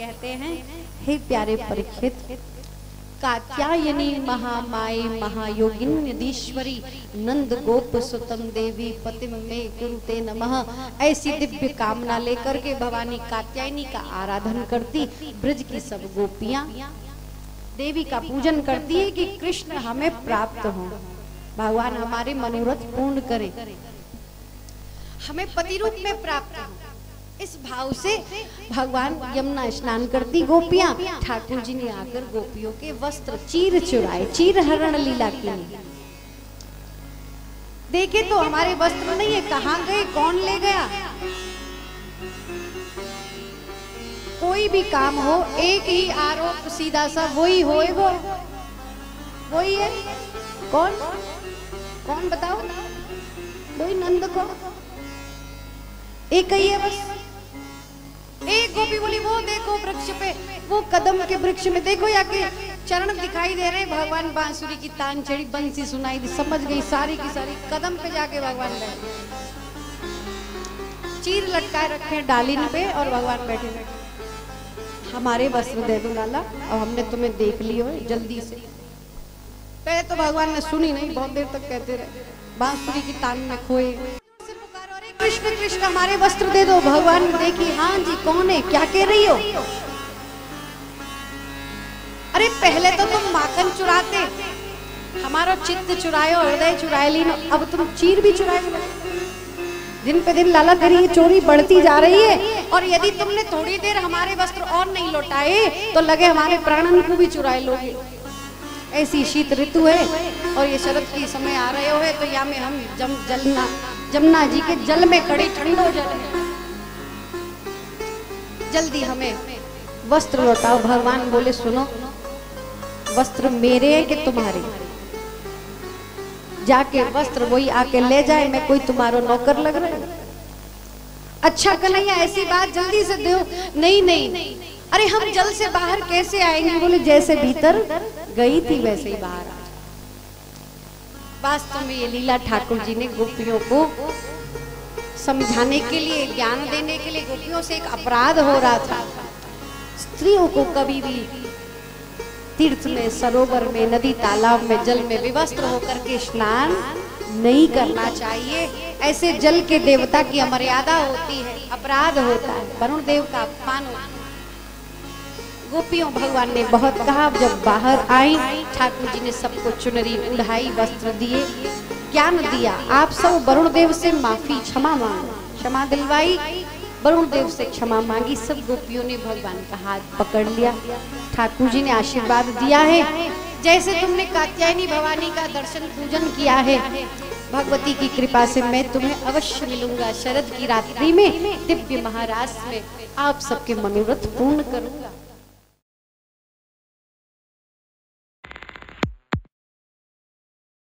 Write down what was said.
कहते हैं, हे प्यारे परीक्षित, कात्यायनी महामाये महायोगिन्यधीश्वरी नंद गोप सुतम देवी पतिम में कुरुते नमः। ऐसी दिव्य कामना लेकर के भवानी कात्यायनी का आराधन करती, ब्रज की सब गोपियां देवी का पूजन करती है कि कृष्ण हमें प्राप्त हो, भगवान हमारे मनोरथ पूर्ण करे, हमें पति रूप में प्राप्त हो। इस भाव से भगवान यमुना स्नान करती गोपियां। ठाकुर जी ने आकर गोपियों के वस्त्र चीर चुराए, चीर हरण लीला की। देखे तो हमारे वस्त्र नहीं है, कहां गए, कौन ले गया। कोई भी काम हो, एक ही आरोप सीधा सा वही होए, वही है। कौन कौन बताओ, वही नंद को एक ही है बस। एक गोपी बोली वो देखो वृक्ष पे, वो कदम के वृक्ष में देखो, या के चरण दिखाई दे रहे, भगवान बांसुरी की तान चढ़ी, बंसी सुनाई दी, समझ गई सारी की सारी, कदम पे जाके भगवान बैठे, चीर लटकाए रखे डालिन पे और भगवान बैठे बैठे। हमारे वस्त्र दे दो लाला, और हमने तुम्हें देख लियो जल्दी से। पहले तो भगवान ने सुनी नहीं, बहुत देर तक कहते रहे, बांसुरी की तान में खोए, कृष्ण कृष्ण हमारे वस्त्र दे दो। भगवान ने देखी, हाँ जी कौन है, क्या कह रही हो। अरे पहले तो तुम माखन चुराते, हमारा चित्त चुरायो, हृदय चुराए ली, अब तुम चीर भी चुराए। दिन पे दिन लाला तेरी ये चोरी बढ़ती जा रही है, और यदि तुमने थोड़ी देर हमारे वस्त्र और नहीं लौटाए तो लगे हमारे प्राणन को भी चुराए लोगे। ऐसी शीत ऋतु है और ये शरद की समय आ रहे हो, तो या में हम जमुना जी के जल में खड़े, ठंडो जल है, जल्दी हमें वस्त्र लौटाओ। भगवान बोले सुनो, वस्त्र मेरे हैं कि तुम्हारे, जाके वस्त्र वही आके ले जाए, मैं कोई तुम्हारा नौकर लग रहा है। अच्छा कन्हैया ऐसी बात जल्दी से दो। नहीं नहीं, अरे हम जल से बाहर कैसे आएंगे। बोले जैसे भीतर गई थी वैसे ही बाहर आ। वास्तव में ये लीला ठाकुर जी ने गोपियों को समझाने के लिए, ज्ञान देने के लिए, गोपियों से एक अपराध हो रहा था। स्त्रियों को कभी भी तीर्थ में, सरोवर में, नदी तालाब में, जल में विवस्त्र होकर के स्नान नहीं करना चाहिए। ऐसे जल के देवता की अमर्यादा होती है, अपराध होता है, वरुण देव का अपमान होता है। गोपियों भगवान ने बहुत कहा, जब बाहर आई ठाकुर जी ने सबको चुनरी उड़ाई, वस्त्र दिए, ज्ञान दिया। आप सब वरुण देव से माफी, क्षमा मांगो, क्षमा दिलवाई, वरुण देव से क्षमा मांगी। सब गोपियों ने भगवान का हाथ पकड़ लिया, ठाकुर जी ने आशीर्वाद दिया है। जैसे तुमने कात्यायनी भवानी का दर्शन पूजन किया है, भगवती की कृपा से मैं तुम्हें अवश्य मिलूंगा शरद की रात्रि में, दिव्य महाराज में, आप सबके मनोरथ पूर्ण करूंगा।